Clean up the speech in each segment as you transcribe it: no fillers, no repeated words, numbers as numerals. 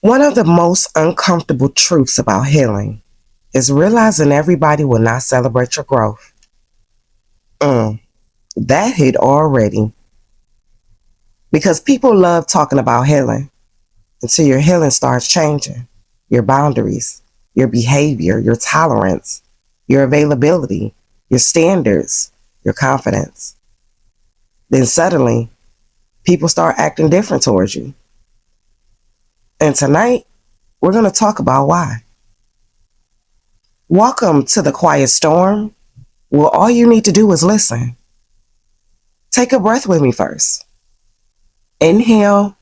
One of the most uncomfortable truths about healing is realizing everybody will not celebrate your growth. Mm, that hit already. Because people love talking about healing until your healing starts changing. Your boundaries, your behavior, your tolerance, your availability, your standards, your confidence. Then suddenly, people start acting different towards you. And tonight, we're going to talk about why. Welcome to the quiet storm. Well, all you need to do is listen. Take a breath with me first. Inhale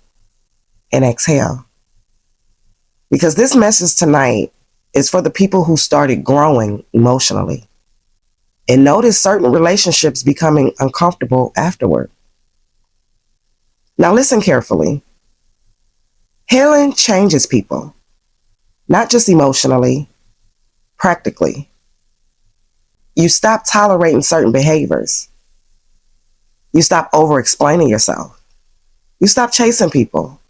and exhale. Because this message tonight is for the people who started growing emotionally and noticed certain relationships becoming uncomfortable afterward. Now listen carefully. Healing changes people, not just emotionally, practically. You stop tolerating certain behaviors. You stop over-explaining yourself. You stop chasing people.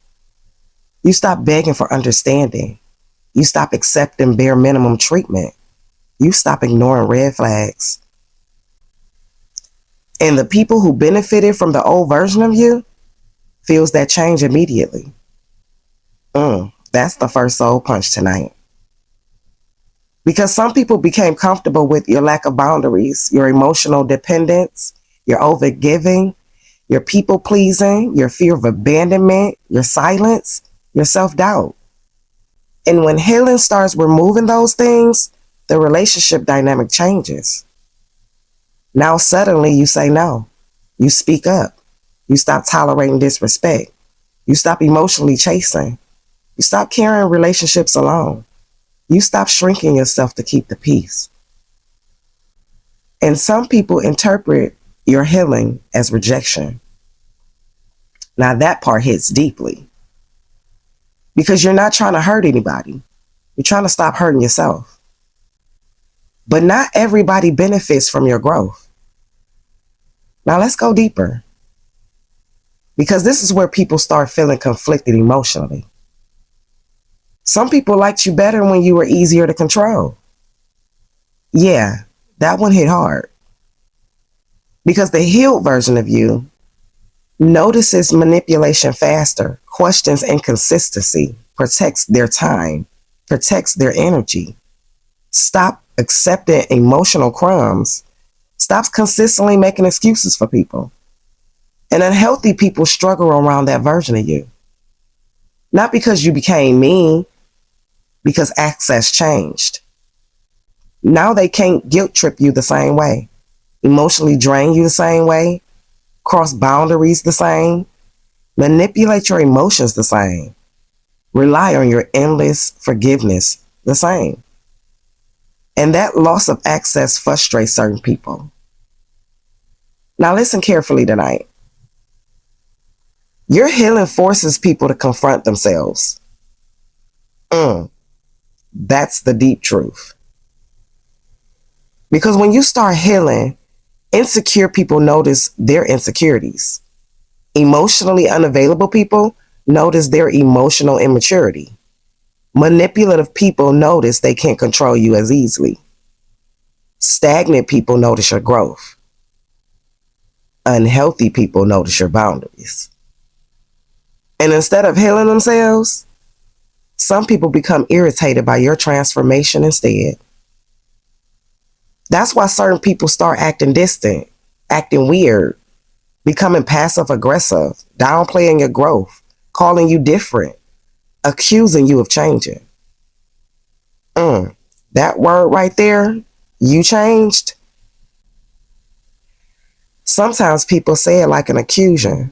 You stop begging for understanding. You stop accepting bare minimum treatment. You stop ignoring red flags. And the people who benefited from the old version of you feels that change immediately. That's the first soul punch tonight. Because some people became comfortable with your lack of boundaries, your emotional dependence, your overgiving, your people pleasing, your fear of abandonment, your silence, your self-doubt. And when healing starts removing those things, the relationship dynamic changes. Now suddenly you say no. You speak up. You stop tolerating disrespect. You stop emotionally chasing. You stop carrying relationships alone. You stop shrinking yourself to keep the peace. And some people interpret your healing as rejection. Now that part hits deeply. Because you're not trying to hurt anybody. You're trying to stop hurting yourself. But not everybody benefits from your growth. Now let's go deeper. Because this is where people start feeling conflicted emotionally. Some people liked you better when you were easier to control. Yeah, that one hit hard. Because the healed version of you notices manipulation faster, questions inconsistency, protects their time, protects their energy. Stop accepting emotional crumbs. Stops consistently making excuses for people. And unhealthy people struggle around that version of you. Not because you became mean, because access changed. Now they can't guilt trip you the same way, emotionally drain you the same way, cross boundaries the same, manipulate your emotions the same, rely on your endless forgiveness the same. And that loss of access frustrates certain people. Now listen carefully tonight. Your healing forces people to confront themselves. That's the deep truth. Because when you start healing, insecure people notice their insecurities. Emotionally unavailable people notice their emotional immaturity. Manipulative people notice they can't control you as easily. Stagnant people notice your growth. Unhealthy people notice your boundaries. And instead of healing themselves, some people become irritated by your transformation instead. That's why certain people start acting distant, acting weird, becoming passive aggressive, downplaying your growth, calling you different, accusing you of changing. That word right there, you changed. Sometimes people say it like an accusation.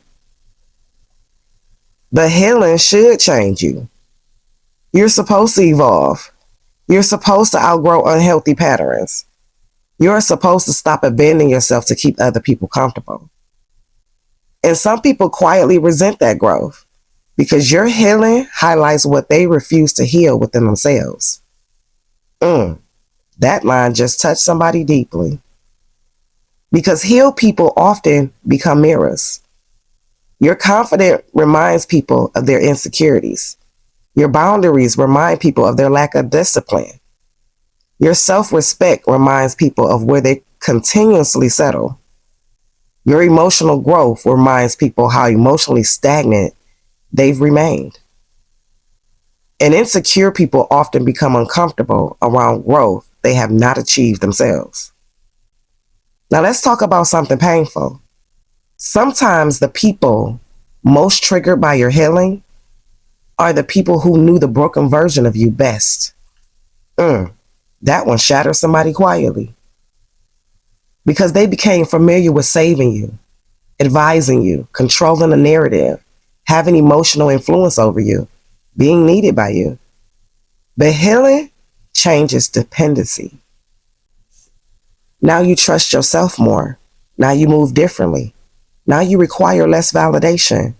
But healing should change you. You're supposed to evolve. You're supposed to outgrow unhealthy patterns. You're supposed to stop abandoning yourself to keep other people comfortable. And some people quietly resent that growth because your healing highlights what they refuse to heal within themselves. That line just touched somebody deeply. Because healed people often become mirrors. Your confidence reminds people of their insecurities. Your boundaries remind people of their lack of discipline. Your self-respect reminds people of where they continuously settle. Your emotional growth reminds people how emotionally stagnant they've remained. And insecure people often become uncomfortable around growth they have not achieved themselves. Now let's talk about something painful. Sometimes the people most triggered by your healing are the people who knew the broken version of you best. That one shattered somebody quietly. Because they became familiar with saving you, advising you, controlling the narrative, having emotional influence over you, being needed by you. But healing changes dependency. Now you trust yourself more. Now you move differently. Now you require less validation.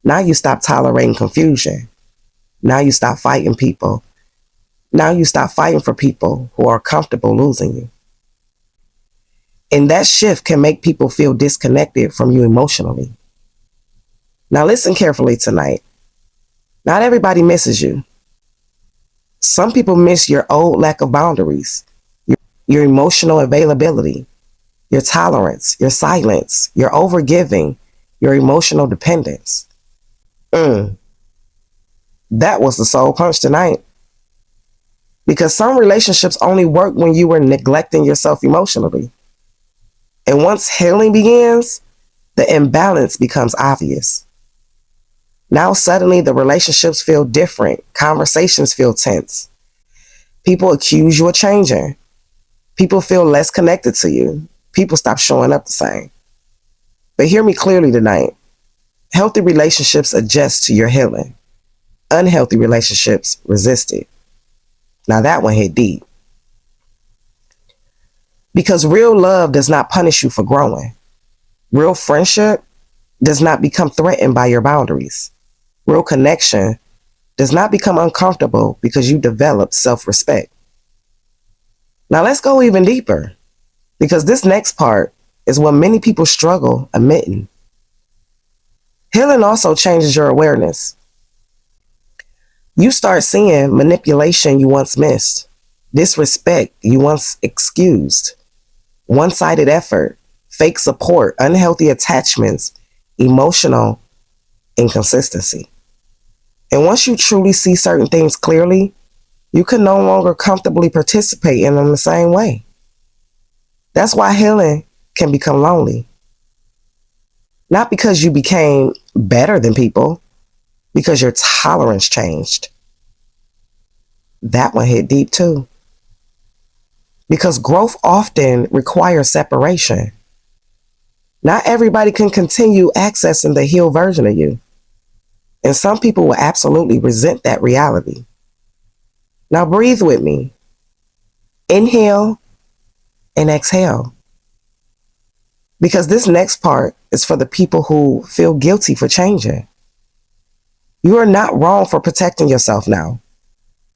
Now you stop tolerating confusion. Now you stop fighting people. Now you stop fighting for people who are comfortable losing you. And that shift can make people feel disconnected from you emotionally. Now listen carefully tonight. Not everybody misses you. Some people miss your old lack of boundaries, your emotional availability, your tolerance, your silence, your overgiving, your emotional dependence. That was the soul punch tonight. Because some relationships only work when you were neglecting yourself emotionally. And once healing begins, the imbalance becomes obvious. Now suddenly the relationships feel different. Conversations feel tense. People accuse you of changing. People feel less connected to you. People stop showing up the same. But hear me clearly tonight. Healthy relationships adjust to your healing. Unhealthy relationships resist it. Now that one hit deep. Because real love does not punish you for growing. Real friendship does not become threatened by your boundaries. Real connection does not become uncomfortable because you develop self-respect. Now let's go even deeper, because this next part is what many people struggle admitting. Healing also changes your awareness. You start seeing manipulation you once missed, disrespect you once excused, one-sided effort, fake support, unhealthy attachments, emotional inconsistency. And once you truly see certain things clearly, you can no longer comfortably participate in them the same way. That's why healing can become lonely. Not because you became better than people, because your tolerance changed. That one hit deep too. Because growth often requires separation. Not everybody can continue accessing the healed version of you. And some people will absolutely resent that reality. Now breathe with me. Inhale and exhale. Because this next part is for the people who feel guilty for changing. You are not wrong for protecting yourself now.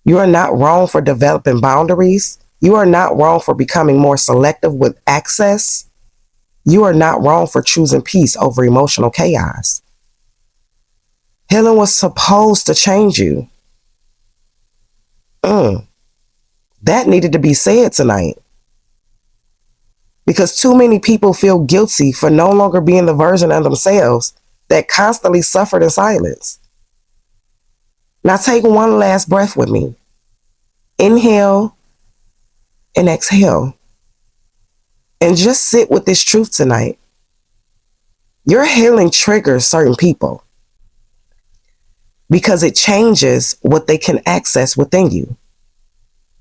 You are not wrong for developing boundaries. You are not wrong for becoming more selective with access. You are not wrong for choosing peace over emotional chaos. Healing was supposed to change you. That needed to be said tonight. Because too many people feel guilty for no longer being the version of themselves that constantly suffered in silence. Now take one last breath with me. Inhale and exhale. And just sit with this truth tonight. Your healing triggers certain people because it changes what they can access within you.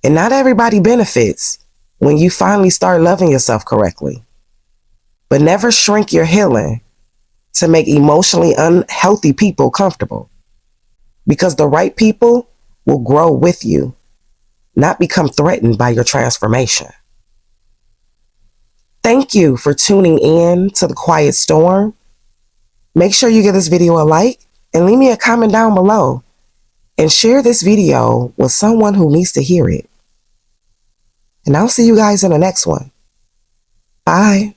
And not everybody benefits when you finally start loving yourself correctly. But never shrink your healing to make emotionally unhealthy people comfortable. Because the right people will grow with you, not become threatened by your transformation. Thank you for tuning in to The Quiet Storm. Make sure you give this video a like and leave me a comment down below. And share this video with someone who needs to hear it. And I'll see you guys in the next one. Bye.